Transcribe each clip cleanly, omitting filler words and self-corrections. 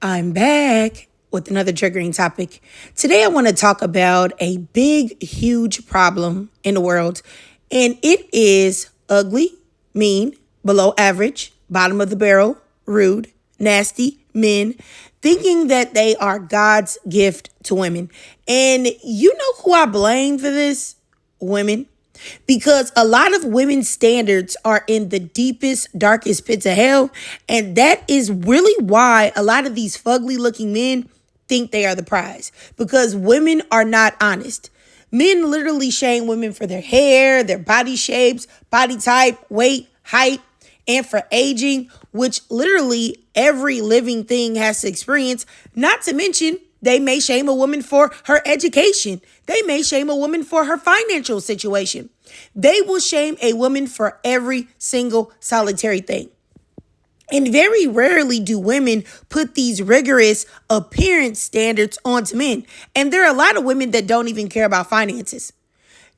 I'm back with another triggering topic. Today, I want to talk about a big, huge problem in the world, and it is ugly, mean, below average, bottom of the barrel, rude, nasty men thinking that they are God's gift to women. And you know who I blame for this? Women. Because a lot of women's standards are in the deepest, darkest pits of hell. And that is really why a lot of these fugly looking men think they are the prize. Because women are not honest. Men literally shame women for their hair, their body shapes, body type, weight, height, and for aging, which literally every living thing has to experience. Not to mention, they may shame a woman for her education. They may shame a woman for her financial situation. They will shame a woman for every single solitary thing. And very rarely do women put these rigorous appearance standards onto men. And there are a lot of women that don't even care about finances.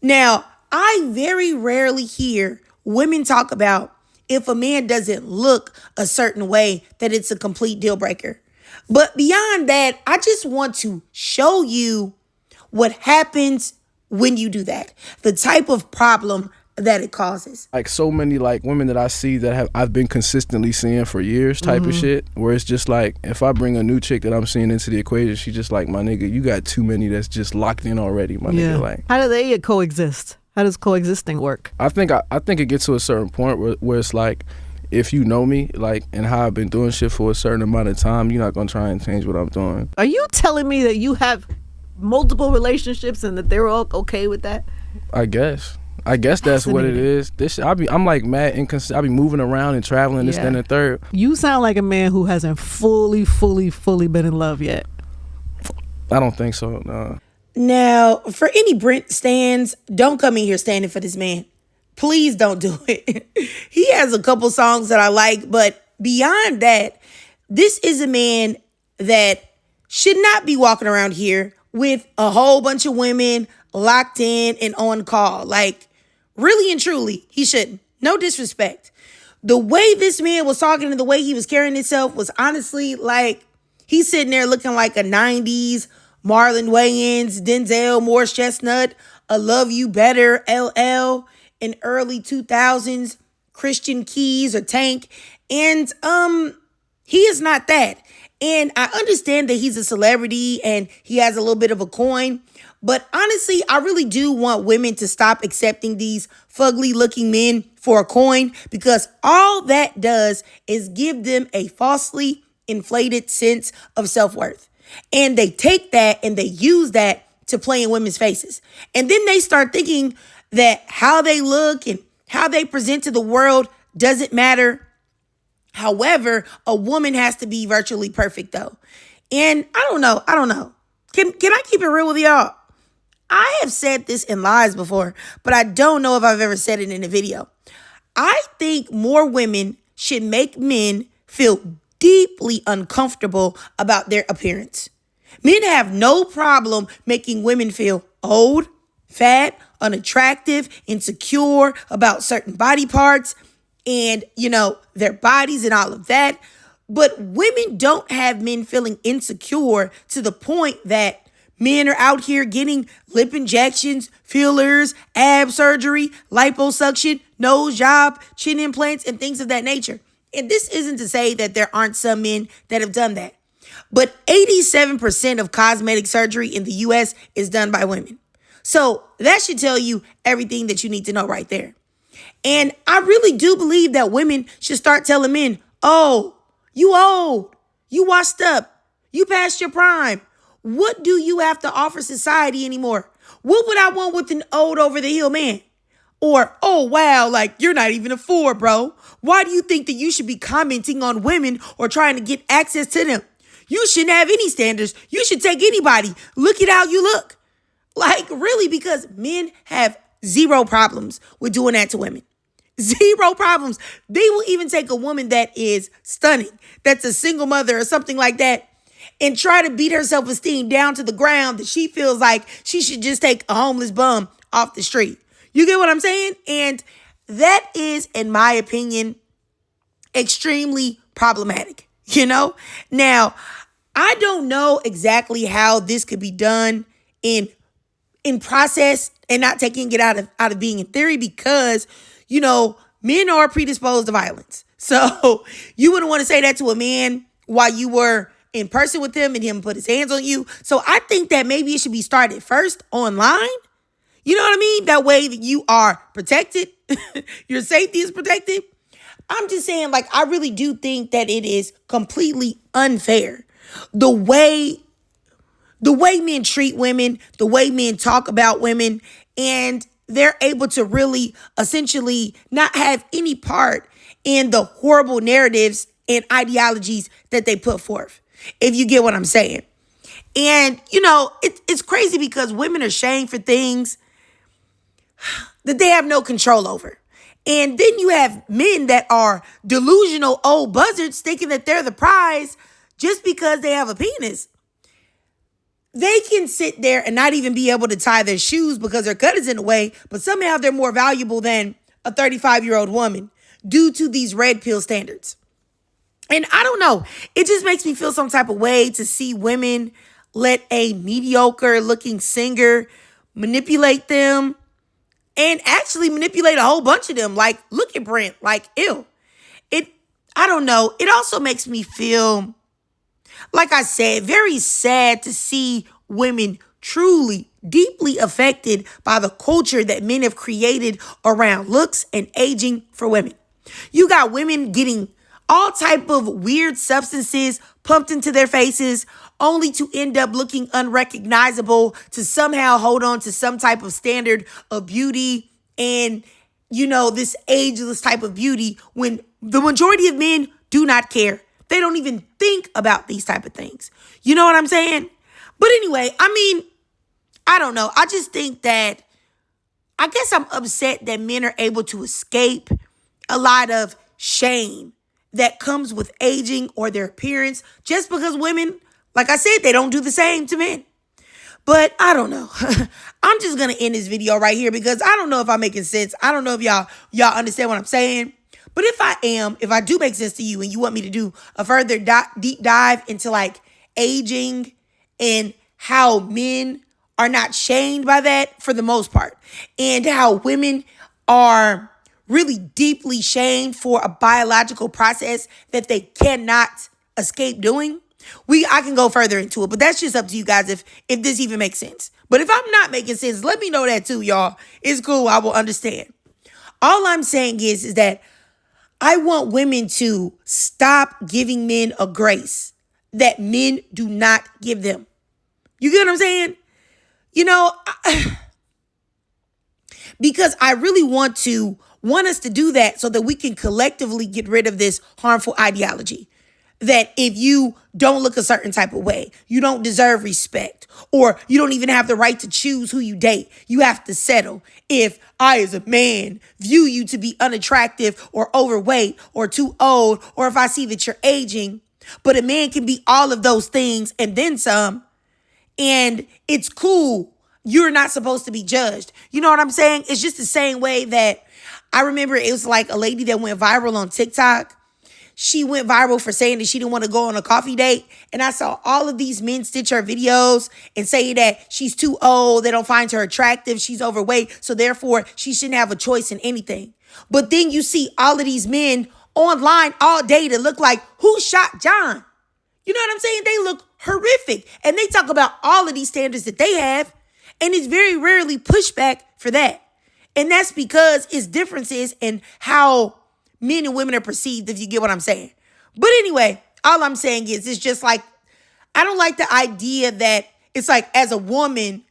Now, I very rarely hear women talk about if a man doesn't look a certain way, that it's a complete deal breaker. But beyond that, I just want to show you what happens when you do that, the type of problem that it causes. Like so many like women that I see that I've been consistently seeing for years type of shit, where it's just like if I bring a new chick that I'm seeing into the equation, she just like, my nigga, you got too many that's just locked in already, my nigga. Like, how do they coexist? How does coexisting work? I think it gets to a certain point where it's like, if you know me, like, and how I've been doing shit for a certain amount of time, you're not gonna try and change what I'm doing. Are you telling me that you have multiple relationships and that they're all okay with that? I guess that's what it is. I'm like mad inconsistent. I be moving around and traveling this, then, and the third. You sound like a man who hasn't fully been in love yet. I don't think so, no. Now, for any Brent stans, don't come in here standing for this man. Please don't do it. He has a couple songs that I like, but beyond that, this is a man that should not be walking around here with a whole bunch of women locked in and on call. Like, really and truly, he shouldn't. No disrespect. The way this man was talking and the way he was carrying himself was honestly like he's sitting there looking like a 90s Marlon Wayans, Denzel Morris Chestnut, a Love You Better, LL, in early 2000s, Christian Keys or Tank. And he is not that. And I understand that he's a celebrity and he has a little bit of a coin. But honestly, I really do want women to stop accepting these fugly looking men for a coin, because all that does is give them a falsely inflated sense of self-worth. And they take that and they use that to play in women's faces. And then they start thinking that how they look and how they present to the world doesn't matter. However, a woman has to be virtually perfect though. And I don't know. Can I keep it real with y'all? I have said this in lies before, but I don't know if I've ever said it in a video. I think more women should make men feel deeply uncomfortable about their appearance. Men have no problem making women feel old, fat, unattractive, insecure about certain body parts and, their bodies and all of that. But women don't have men feeling insecure to the point that men are out here getting lip injections, fillers, ab surgery, liposuction, nose job, chin implants, and things of that nature. And this isn't to say that there aren't some men that have done that. But 87% of cosmetic surgery in the US is done by women. So that should tell you everything that you need to know right there. And I really do believe that women should start telling men, oh, you old, you washed up, you past your prime. What do you have to offer society anymore? What would I want with an old over the hill man? Or, oh, wow, like you're not even a 4, bro. Why do you think that you should be commenting on women or trying to get access to them? You shouldn't have any standards. You should take anybody. Look at how you look. Like, really, because men have zero problems with doing that to women. Zero problems. They will even take a woman that is stunning, that's a single mother or something like that, and try to beat her self-esteem down to the ground that she feels like she should just take a homeless bum off the street. You get what I'm saying? And that is, in my opinion, extremely problematic. Now, I don't know exactly how this could be done in process and not taking it out of being in theory because, men are predisposed to violence. So you wouldn't want to say that to a man while you were in person with him and him put his hands on you. So I think that maybe it should be started first online. You know what I mean? That way that you are protected. Your safety is protected. I'm just saying, I really do think that it is completely unfair. The way men treat women, the way men talk about women, and they're able to really essentially not have any part in the horrible narratives and ideologies that they put forth, if you get what I'm saying. And, it's crazy because women are shamed for things that they have no control over. And then you have men that are delusional old buzzards thinking that they're the prize just because they have a penis. They can sit there and not even be able to tie their shoes because their cut is in the way, but somehow they're more valuable than a 35-year-old woman due to these red pill standards. And I don't know. It just makes me feel some type of way to see women let a mediocre looking singer manipulate them and actually manipulate a whole bunch of them. Look at Brent. Ew. I don't know. It also makes me feel, like I said, very sad to see women truly, deeply affected by the culture that men have created around looks and aging for women. You got women getting all type of weird substances pumped into their faces only to end up looking unrecognizable, to somehow hold on to some type of standard of beauty and, this ageless type of beauty when the majority of men do not care. They don't even think about these type of things. You know what I'm saying? But anyway, I don't know. I just think that, I guess I'm upset that men are able to escape a lot of shame that comes with aging or their appearance just because women, like I said, they don't do the same to men. But I don't know. I'm just going to end this video right here because I don't know if I'm making sense. I don't know if y'all understand what I'm saying. But if I do make sense to you and you want me to do a further deep dive into aging and how men are not shamed by that for the most part, and how women are really deeply shamed for a biological process that they cannot escape doing, I can go further into it, but that's just up to you guys if this even makes sense. But if I'm not making sense, let me know that too, y'all. It's cool. I will understand. All I'm saying is that I want women to stop giving men a grace that men do not give them. You get what I'm saying? Because I really want us to do that so that we can collectively get rid of this harmful ideology. That if you don't look a certain type of way, you don't deserve respect, or you don't even have the right to choose who you date. You have to settle. If I, as a man, view you to be unattractive or overweight or too old, or if I see that you're aging, but a man can be all of those things and then some, and it's cool. You're not supposed to be judged. You know what I'm saying? It's just the same way that I remember it was a lady that went viral on TikTok. She went viral for saying that she didn't want to go on a coffee date. And I saw all of these men stitch her videos and say that she's too old. They don't find her attractive. She's overweight. So therefore, she shouldn't have a choice in anything. But then you see all of these men online all day that look like, who shot John? You know what I'm saying? They look horrific. And they talk about all of these standards that they have. And it's very rarely pushback for that. And that's because it's differences in how men and women are perceived, if you get what I'm saying. But anyway, all I'm saying is it's just I don't like the idea that it's as a woman,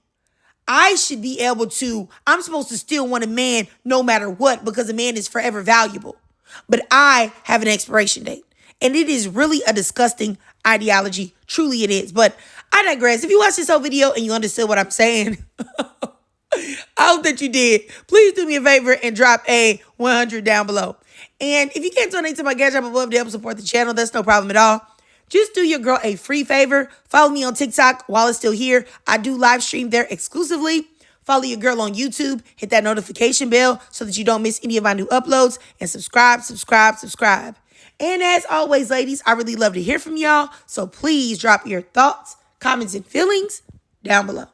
I'm supposed to still want a man no matter what because a man is forever valuable. But I have an expiration date. And it is really a disgusting ideology. Truly it is. But I digress. If you watched this whole video and you understood what I'm saying, I hope that you did. Please do me a favor and drop a 100 down below. And if you can't donate to my Cash App above to help support the channel, that's no problem at all. Just do your girl a free favor. Follow me on TikTok while it's still here. I do live stream there exclusively. Follow your girl on YouTube. Hit that notification bell so that you don't miss any of my new uploads. And subscribe. And as always, ladies, I really love to hear from y'all. So please drop your thoughts, comments, and feelings down below.